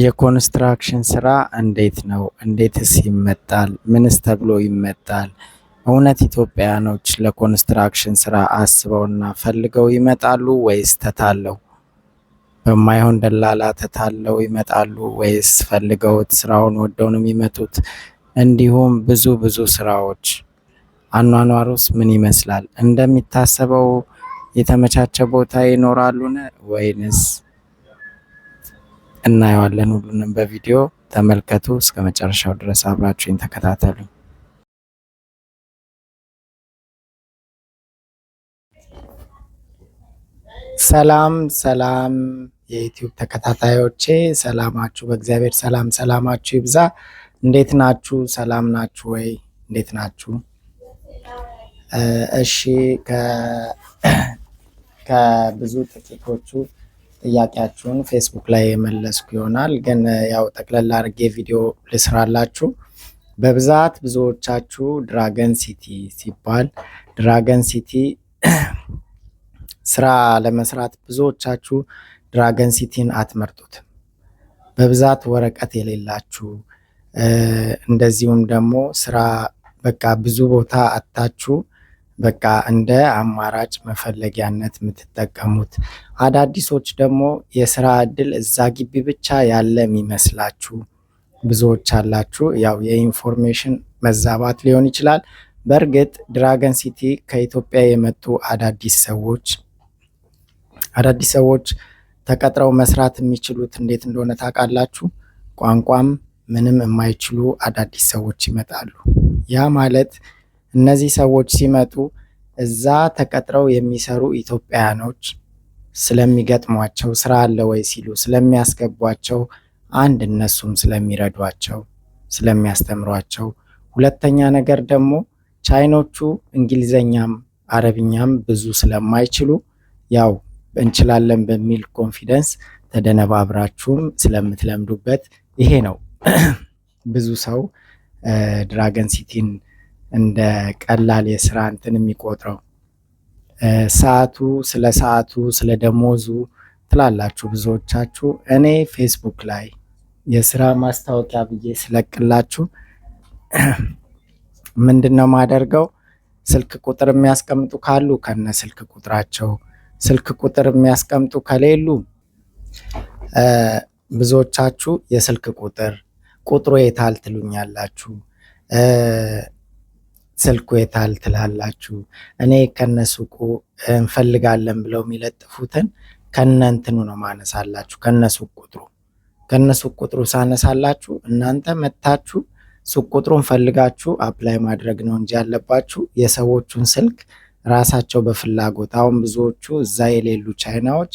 የኮንስትራክሽን ስራ እንዴት ነው? እንዴትስ ይመጣል? ምንስ ተብሎ ይመጣል? እውነት ኢትዮጵያውያኖች ለኮንስትራክሽን ስራ አስበውና ፈልገው ይመጣሉ ወይስ ተታለው? በማይሆን ደላላ ተታለው ይመጣሉ ወይስ ፈልገውት ስራውን ወደው ነው የሚመጡት? እንዲሁም ብዙ ስራዎች አኗኗሩስ ምን ይመስላል? እንደሚታሰበው የተመቻቸ ቦታ ይኖራሉን ወይንስ? እናየዋለን። ሁሉንም በቪዲዮ ተመልከቱ። እስከ መጨረሻው ድረስ አብራችሁኝ ተከታተሉ። ሰላም የዩቲዩብ ተከታታዮቼ፣ ሰላማችሁ በእግዚአብሔር ሰላማችሁ ይብዛ። እንዴት ናችሁ? ሰላም ናችሁ ወይ? እንዴት ናችሁ? እሺ ከብዙ ጥቂቶቹ ጥያቄያችሁን ፌስቡክ ላይ የመለስኩ ይሆናል። ግን ያው ጠቅለላ አድርጌ ቪዲዮ ልስራላችሁ። በብዛት ብዙዎቻችሁ ድራገን ሲቲ ሲባል ድራገን ሲቲ ስራ ለመስራት ብዙዎቻችሁ ድራገን ሲቲን አትመርጡትም። በብዛት ወረቀት የሌላችሁ እንደዚሁም ደግሞ ስራ በቃ ብዙ ቦታ አታችሁ በቃ እንደ አማራጭ መፈለጊያነት የምትጠቀሙት፣ አዳዲሶች ደግሞ የስራ እድል እዛ ግቢ ብቻ ያለ የሚመስላችሁ ብዙዎች አላችሁ። ያው የኢንፎርሜሽን መዛባት ሊሆን ይችላል። በእርግጥ ድራገን ሲቲ ከኢትዮጵያ የመጡ አዳዲስ ሰዎች ተቀጥረው መስራት የሚችሉት እንዴት እንደሆነ ታውቃላችሁ? ቋንቋም ምንም የማይችሉ አዳዲስ ሰዎች ይመጣሉ። ያ ማለት እነዚህ ሰዎች ሲመጡ እዛ ተቀጥረው የሚሰሩ ኢትዮጵያውያኖች ስለሚገጥሟቸው ስራ አለ ወይ ሲሉ ስለሚያስገቧቸው፣ አንድ እነሱም ስለሚረዷቸው ስለሚያስተምሯቸው፣ ሁለተኛ ነገር ደግሞ ቻይኖቹ እንግሊዘኛም አረብኛም ብዙ ስለማይችሉ ያው እንችላለን በሚል ኮንፊደንስ ተደነባብራችሁም ስለምትለምዱበት ይሄ ነው ብዙ ሰው ድራገን ሲቲን እንደ ቀላል የስራ እንትን የሚቆጥረው። ሰዓቱ ስለ ደሞዙ ትላላችሁ ብዙዎቻችሁ። እኔ ፌስቡክ ላይ የስራ ማስታወቂያ ብዬ ስለቅላችሁ ምንድነው ማደርገው? ስልክ ቁጥር የሚያስቀምጡ ካሉ ከነ ስልክ ቁጥራቸው፣ ስልክ ቁጥር የሚያስቀምጡ ከሌሉ ብዙዎቻችሁ የስልክ ቁጥሩ የታል ትሉኛላችሁ፣ ስልኩ የታል ትላላችሁ። እኔ ከነሱቁ እንፈልጋለን ብለው የሚለጥፉትን ከነንትኑ ነው ማነሳላችሁ። ከነሱቅ ቁጥሩ ሳነሳላችሁ እናንተ መታችሁ ሱቅ ቁጥሩን ፈልጋችሁ አፕላይ ማድረግ ነው እንጂ ያለባችሁ የሰዎቹን ስልክ ራሳቸው በፍላጎት። አሁን ብዙዎቹ እዛ የሌሉ ቻይናዎች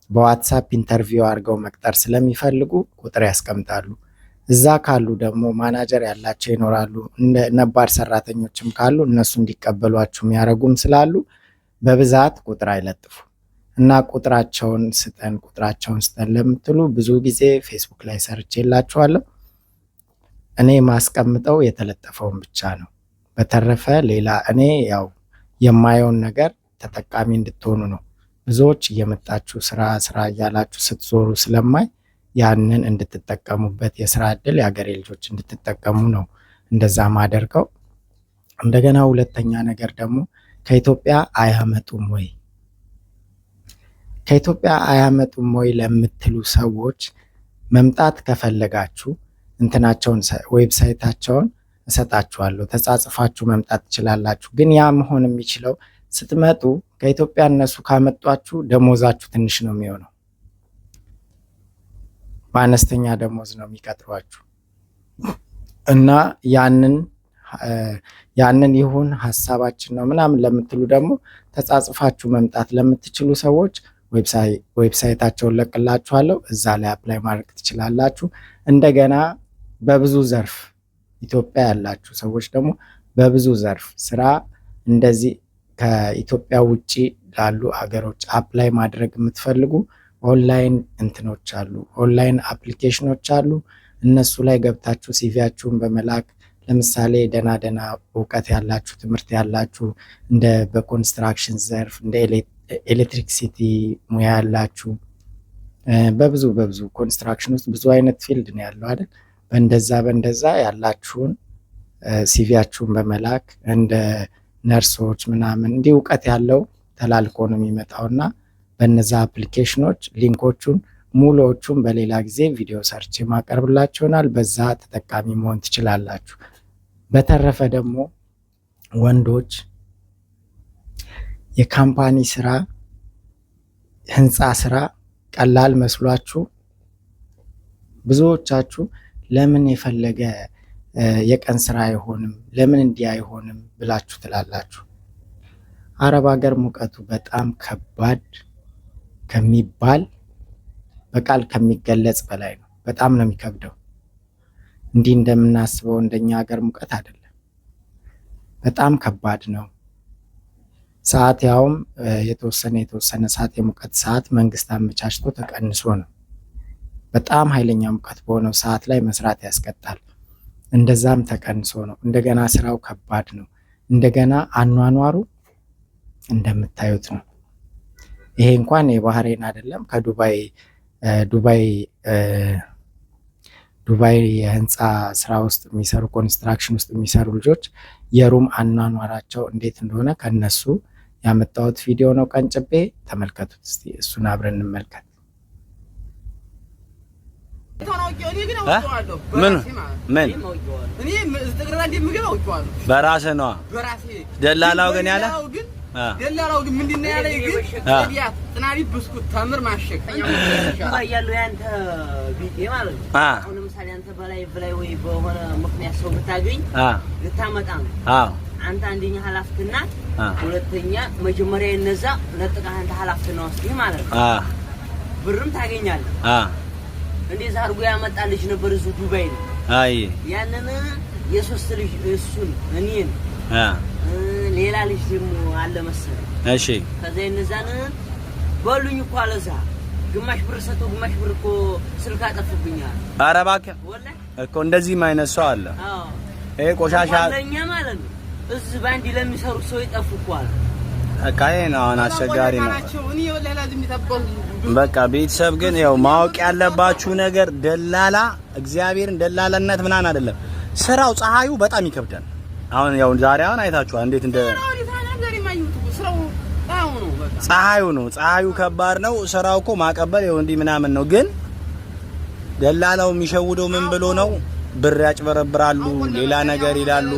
በዋትሳፕ ኢንተርቪው አድርገው መቅጠር ስለሚፈልጉ ቁጥር ያስቀምጣሉ። እዛ ካሉ ደግሞ ማናጀር ያላቸው ይኖራሉ። ነባር ሰራተኞችም ካሉ እነሱ እንዲቀበሏችሁ የሚያደርጉም ስላሉ በብዛት ቁጥር አይለጥፉ እና ቁጥራቸውን ስጠን ለምትሉ ብዙ ጊዜ ፌስቡክ ላይ ሰርች የላችኋለሁ። እኔ ማስቀምጠው የተለጠፈውን ብቻ ነው። በተረፈ ሌላ እኔ ያው የማየውን ነገር ተጠቃሚ እንድትሆኑ ነው። ብዙዎች እየመጣችሁ ስራ እያላችሁ ስትዞሩ ስለማይ ያንን እንድትጠቀሙበት የስራ እድል የሀገሬ ልጆች እንድትጠቀሙ ነው እንደዛ ማደርገው። እንደገና ሁለተኛ ነገር ደግሞ ከኢትዮጵያ አያመጡም ወይ ለምትሉ ሰዎች መምጣት ከፈለጋችሁ እንትናቸውን ዌብሳይታቸውን እሰጣችኋለሁ። ተጻጽፋችሁ መምጣት ትችላላችሁ። ግን ያ መሆን የሚችለው ስትመጡ ከኢትዮጵያ እነሱ ካመጧችሁ ደሞዛችሁ ትንሽ ነው የሚሆነው። በአነስተኛ ደሞዝ ነው የሚቀጥሯችሁ እና ያንን ይሁን ሀሳባችን ነው ምናምን ለምትሉ ደግሞ ተጻጽፋችሁ መምጣት ለምትችሉ ሰዎች ዌብሳይታቸውን ለቅላችኋለሁ። እዛ ላይ አፕላይ ማድረግ ትችላላችሁ። እንደገና በብዙ ዘርፍ ኢትዮጵያ ያላችሁ ሰዎች ደግሞ በብዙ ዘርፍ ስራ እንደዚህ ከኢትዮጵያ ውጪ ላሉ ሀገሮች አፕላይ ማድረግ የምትፈልጉ ኦንላይን እንትኖች አሉ፣ ኦንላይን አፕሊኬሽኖች አሉ። እነሱ ላይ ገብታችሁ ሲቪያችሁን በመላክ ለምሳሌ ደና እውቀት ያላችሁ ትምህርት ያላችሁ እንደ በኮንስትራክሽን ዘርፍ እንደ ኤሌክትሪክሲቲ ሙያ ያላችሁ በብዙ ኮንስትራክሽን ውስጥ ብዙ አይነት ፊልድ ነው ያለው አይደል? በእንደዛ ያላችሁን ሲቪያችሁን በመላክ እንደ ነርሶች ምናምን እንዲህ እውቀት ያለው ተላልኮ ነው የሚመጣውና በነዛ አፕሊኬሽኖች ሊንኮቹን ሙሉዎቹን በሌላ ጊዜ ቪዲዮ ሰርች ማቀርብላችሁናል። በዛ ተጠቃሚ መሆን ትችላላችሁ። በተረፈ ደግሞ ወንዶች የካምፓኒ ስራ፣ ህንፃ ስራ ቀላል መስሏችሁ ብዙዎቻችሁ ለምን የፈለገ የቀን ስራ አይሆንም፣ ለምን እንዲህ አይሆንም ብላችሁ ትላላችሁ። አረብ ሀገር ሙቀቱ በጣም ከባድ ከሚባል በቃል ከሚገለጽ በላይ ነው። በጣም ነው የሚከብደው። እንዲህ እንደምናስበው እንደኛ ሀገር ሙቀት አይደለም። በጣም ከባድ ነው። ሰዓት ያውም የተወሰነ ሰዓት የሙቀት ሰዓት መንግስት አመቻችቶ ተቀንሶ ነው። በጣም ኃይለኛ ሙቀት በሆነው ሰዓት ላይ መስራት ያስቀጣል። እንደዛም ተቀንሶ ነው። እንደገና ስራው ከባድ ነው። እንደገና አኗኗሩ እንደምታዩት ነው። ይሄ እንኳን የባህሬን አይደለም። ዱባይ የህንፃ ስራ ውስጥ የሚሰሩ ኮንስትራክሽን ውስጥ የሚሰሩ ልጆች የሩም አኗኗራቸው እንዴት እንደሆነ ከነሱ ያመጣሁት ቪዲዮ ነው። ቀንጭቤ ተመልከቱት እስቲ። እሱን አብረን እንመልከት። ምን በራስህ ነዋ። ደላላው ግን ያለ ደላላው ግን ምንድነው ያለ? ግን ጥያት ጥናቢ ብስኩት ተምር ማሸግ ያለው ያንተ ቢጤ ማለት ነው። አሁን ለምሳሌ አንተ በላይ ወይ በሆነ ምክንያት ሰው ብታገኝ ልታመጣ ነው። አንተ አንደኛ ኃላፊትና ሁለተኛ መጀመሪያ እነዛ ለጥቃ አንተ ኃላፊትና ወስድ ማለት ነው። ብርም ታገኛለህ። እንደዛ አድርጎ ያመጣልሽ ነበር እሱ ዱባይ ነው። አይ ያንን የሶስት ልጅ እሱን እኔን ሌላ ልጅ ደግሞ አለ መሰለኝ። እሺ ከዛ እነዛን በሉኝ እኮ አለዛ ግማሽ ብር ሰጥቶ ግማሽ ብር እኮ ስልክ አጠፍብኛል። ኧረ እባክህ ወላሂ እኮ እንደዚህ ማይነስ ሰው አለ። ይሄ ቆሻሻ ለኛ ማለት ነው። እዚህ ባንዲ ለሚሰሩ ሰው ይጠፉ እኮ አለ። አካይ ነው አሁን አስቸጋሪ ነው። እኔ ወላሂ ላዝም ይተበል በቃ ቤተሰብ ግን ያው ማወቅ ያለባችሁ ነገር ደላላ እግዚአብሔርን ደላላነት ምናምን አይደለም። ስራው ፀሐዩ በጣም ይከብዳል። አሁን ያው ዛሬ አይታችኋል እንዴት እንደ ፀሐዩ ከባድ ነው። ስራው እኮ ማቀበል ይኸው እንዲህ ምናምን ነው። ግን ደላላው የሚሸውደው ምን ብሎ ነው? ብር ያጭበረብራሉ፣ ሌላ ነገር ይላሉ።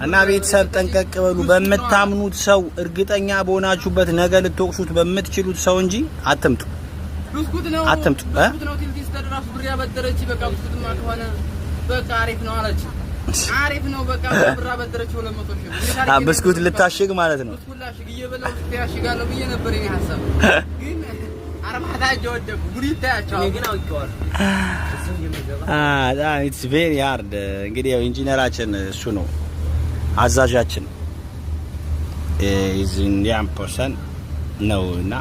እና ቤተሰብ ጠንቀቅ በሉ። በምታምኑት ሰው እርግጠኛ በሆናችሁበት ነገ ልትወቅሱት በምትችሉት ሰው እንጂ አትምጡ። አትምጡ። አሪፍ ነው በቃ ብር አበደረች 200 ሺህ ብስኩት ልታሽግ ማለት ነው። ብስኩት ላሽግ እየበላው ያሽጋለሁ ብዬ ነበር የኔ ሐሳብ። ግን አርማታጅ ወደኩ ጉዲታ ያቻው ግን አውቀዋል። ኢትስ ቬሪ ሃርድ። እንግዲህ ያው ኢንጂነራችን እሱ ነው አዛዣችን ኢንዲያን ፐርሰን ነውና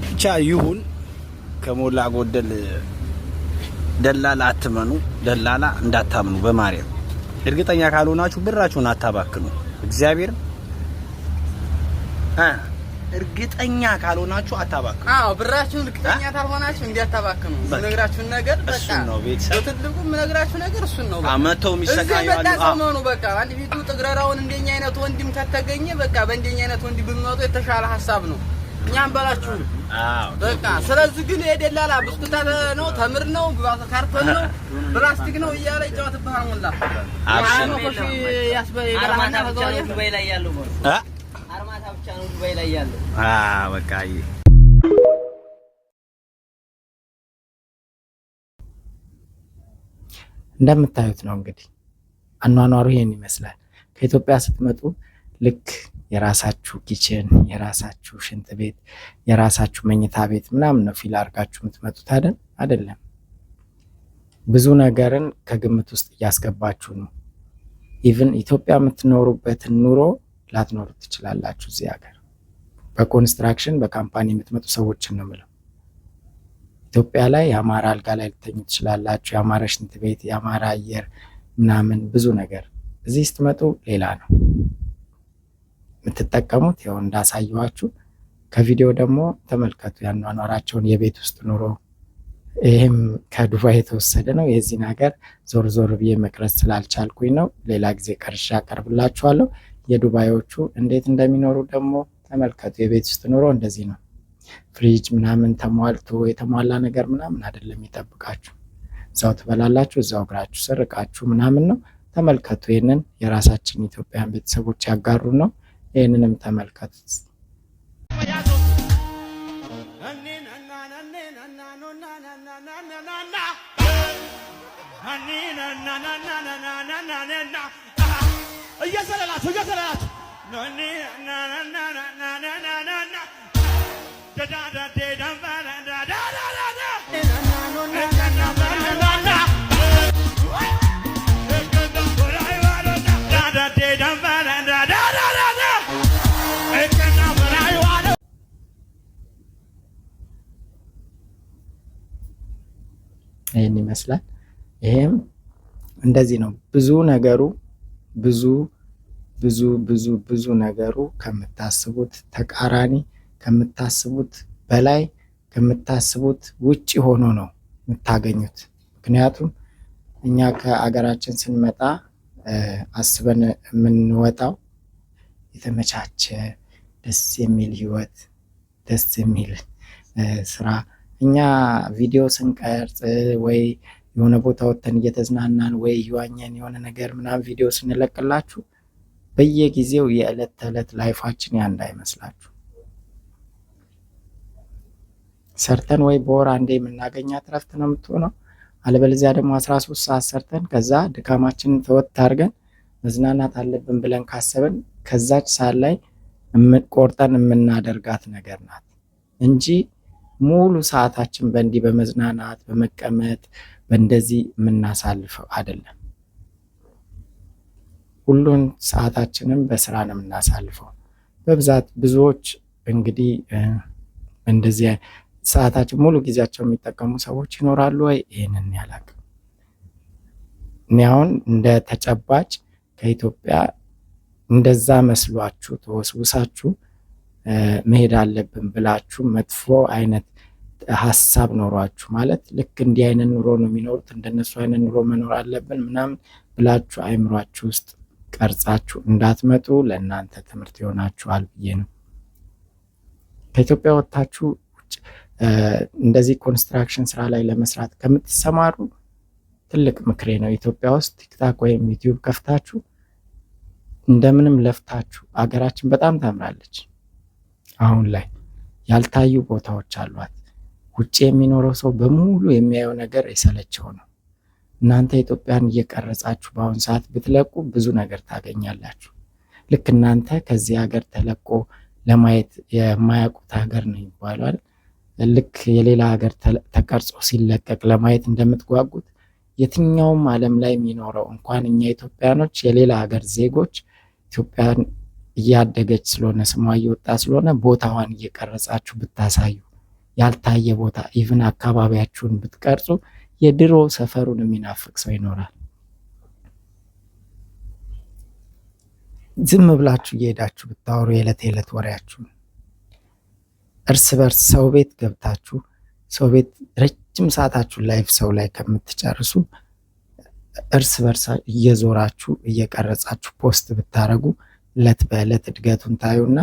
ብቻ ይሁን። ከሞላ ጎደል ደላላ አትመኑ፣ ደላላ እንዳታምኑ። በማርያም እርግጠኛ ካልሆናችሁ ብራችሁን አታባክኑ። እግዚአብሔር እርግጠኛ ካልሆናችሁ አታባክኑ። አዎ ብራችሁን እርግጠኛ ካልሆናችሁ እንዲያታባክኑ ነግራችሁን ነገር በቃ ነው። ቤተሰብ ትልቁም ነግራችሁ ነገር እሱን ነው። አመተው የሚሰቃዩ አሉ። በቃ አንድ ፊቱ ጥግረራውን እንደኛ አይነት ወንድም ከተገኘ በቃ በእንደኛ አይነት ወንድም ብንመጡ የተሻለ ሐሳብ ነው። እኛም በላችሁ በቃ። ስለዚህ ግን የደላላ ብስኩት ነው፣ ተምር ነው፣ ካርቶን ነው፣ ፕላስቲክ ነው እያለ ይጫወትብሃል። ሞላ አርማታ ብቻ ነው ዱባይ ላይ ያለው። በቃ እንደምታዩት ነው እንግዲህ አኗኗሩ ይሄን ይመስላል። ከኢትዮጵያ ስትመጡ ልክ የራሳችሁ ኪችን፣ የራሳችሁ ሽንት ቤት፣ የራሳችሁ መኝታ ቤት ምናምን ነው ፊል አድርጋችሁ የምትመጡት አይደለም። ብዙ ነገርን ከግምት ውስጥ እያስገባችሁ ነው። ኢቭን ኢትዮጵያ የምትኖሩበትን ኑሮ ላትኖሩ ትችላላችሁ እዚህ ሀገር። በኮንስትራክሽን በካምፓኒ የምትመጡ ሰዎችን ነው የምለው። ኢትዮጵያ ላይ የአማራ አልጋ ላይ ልተኙ ትችላላችሁ፣ የአማራ ሽንት ቤት፣ የአማራ አየር ምናምን ብዙ ነገር። እዚህ ስትመጡ ሌላ ነው የምትጠቀሙት። ያው እንዳሳየኋችሁ ከቪዲዮ ደግሞ ተመልከቱ ያኗኗራቸውን የቤት ውስጥ ኑሮ። ይህም ከዱባይ የተወሰደ ነው። የዚህን ሀገር ዞር ዞር ብዬ መቅረጽ ስላልቻልኩኝ ነው። ሌላ ጊዜ ቀርሻ አቀርብላችኋለሁ። የዱባዮቹ እንዴት እንደሚኖሩ ደግሞ ተመልከቱ። የቤት ውስጥ ኑሮ እንደዚህ ነው። ፍሪጅ ምናምን ተሟልቶ የተሟላ ነገር ምናምን አይደለም ይጠብቃችሁ። እዛው ትበላላችሁ፣ እዛው እግራችሁ ስር እቃችሁ ምናምን ነው። ተመልከቱ። ይህንን የራሳችን ኢትዮጵያን ቤተሰቦች ያጋሩ ነው። ይህንንም ተመልከቱት። ይህን ይመስላል። ይሄም እንደዚህ ነው። ብዙ ነገሩ ብዙ ነገሩ ከምታስቡት ተቃራኒ፣ ከምታስቡት በላይ፣ ከምታስቡት ውጪ ሆኖ ነው የምታገኙት። ምክንያቱም እኛ ከአገራችን ስንመጣ አስበን የምንወጣው የተመቻቸ ደስ የሚል ህይወት፣ ደስ የሚል ስራ። እኛ ቪዲዮ ስንቀርጽ ወይ የሆነ ቦታ ወጥተን እየተዝናናን ወይ እየዋኘን የሆነ ነገር ምናምን ቪዲዮ ስንለቅላችሁ በየጊዜው የዕለት ተዕለት ላይፋችን ያ እንዳይመስላችሁ። ሰርተን ወይ በወር አንዴ የምናገኛት እረፍት ነው የምትሆነው። አለበለዚያ ደግሞ 13 ሰዓት ሰርተን ከዛ ድካማችንን ተወጥ አድርገን መዝናናት አለብን ብለን ካሰብን ከዛች ሰዓት ላይ ቆርጠን የምናደርጋት ነገር ናት እንጂ ሙሉ ሰዓታችን በእንዲህ በመዝናናት በመቀመጥ በእንደዚህ የምናሳልፈው አይደለም። ሁሉን ሰዓታችንን በስራ ነው የምናሳልፈው በብዛት። ብዙዎች እንግዲህ እንደዚህ ሰዓታችን ሙሉ ጊዜያቸው የሚጠቀሙ ሰዎች ይኖራሉ ወይ? ይህንን ያላቅም። እኔ አሁን እንደ ተጨባጭ ከኢትዮጵያ እንደዛ መስሏችሁ ተወስውሳችሁ መሄድ አለብን ብላችሁ መጥፎ አይነት ሀሳብ ኖሯችሁ ማለት ልክ እንዲህ አይነት ኑሮ ነው የሚኖሩት እንደነሱ አይነት ኑሮ መኖር አለብን ምናምን ብላችሁ አይምሯችሁ ውስጥ ቀርጻችሁ እንዳትመጡ ለእናንተ ትምህርት ይሆናችኋል ብዬ ነው። ከኢትዮጵያ ወጥታችሁ እንደዚህ ኮንስትራክሽን ስራ ላይ ለመስራት ከምትሰማሩ ትልቅ ምክሬ ነው። ኢትዮጵያ ውስጥ ቲክታክ ወይም ዩቲዩብ ከፍታችሁ እንደምንም ለፍታችሁ፣ አገራችን በጣም ታምራለች። አሁን ላይ ያልታዩ ቦታዎች አሏት። ውጭ የሚኖረው ሰው በሙሉ የሚያየው ነገር የሰለቸው ነው። እናንተ ኢትዮጵያን እየቀረጻችሁ በአሁን ሰዓት ብትለቁ ብዙ ነገር ታገኛላችሁ። ልክ እናንተ ከዚህ ሀገር ተለቆ ለማየት የማያውቁት ሀገር ነው ይባላል። ልክ የሌላ ሀገር ተቀርጾ ሲለቀቅ ለማየት እንደምትጓጉት የትኛውም ዓለም ላይ የሚኖረው እንኳን እኛ ኢትዮጵያኖች የሌላ ሀገር ዜጎች ኢትዮጵያን እያደገች ስለሆነ ስሟ እየወጣ ስለሆነ ቦታዋን እየቀረጻችሁ ብታሳዩ፣ ያልታየ ቦታ ኢቭን አካባቢያችሁን ብትቀርጹ የድሮ ሰፈሩን የሚናፍቅ ሰው ይኖራል። ዝም ብላችሁ እየሄዳችሁ ብታወሩ የዕለት የዕለት ወሬያችሁን እርስ በርስ ሰው ቤት ገብታችሁ ሰው ቤት ረጅም ሰዓታችሁን ላይፍ ሰው ላይ ከምትጨርሱ እርስ በርስ እየዞራችሁ እየቀረጻችሁ ፖስት ብታረጉ ዕለት በዕለት እድገቱን ታዩና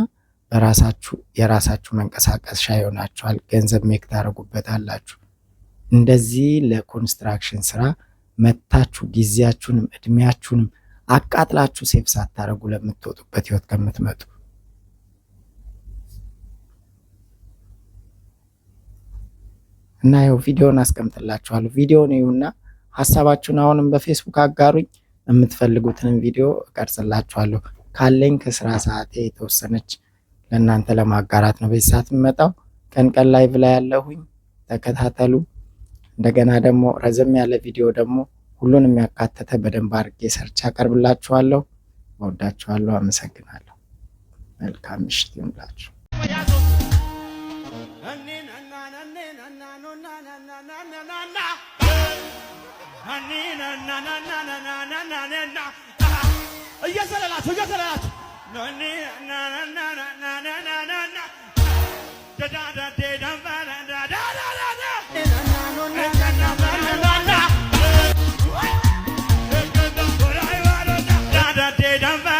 በራሳችሁ የራሳችሁ መንቀሳቀሻ ይሆናችኋል። ገንዘብ ሜክ ታረጉበታላችሁ። እንደዚህ ለኮንስትራክሽን ስራ መታችሁ ጊዜያችሁንም እድሜያችሁንም አቃጥላችሁ ሴፍ ሳታረጉ ለምትወጡበት ህይወት ከምትመጡ እና ይኸው ቪዲዮን አስቀምጥላችኋለሁ። ቪዲዮን ይሁንና ሀሳባችሁን አሁንም በፌስቡክ አጋሩኝ። የምትፈልጉትንም ቪዲዮ እቀርጽላችኋለሁ። ካለኝ ከስራ ሰዓቴ የተወሰነች ለእናንተ ለማጋራት ነው በዚህ ሰዓት የምመጣው። ቀን ቀን ላይቭ ላይ ያለሁኝ ተከታተሉ። እንደገና ደግሞ ረዘም ያለ ቪዲዮ ደግሞ ሁሉንም ያካተተ በደንብ አድርጌ ሰርች አቀርብላችኋለሁ። ወዳችኋለሁ። አመሰግናለሁ። መልካም ምሽት ይሁንላችሁ። እየሰለላችሁ Dum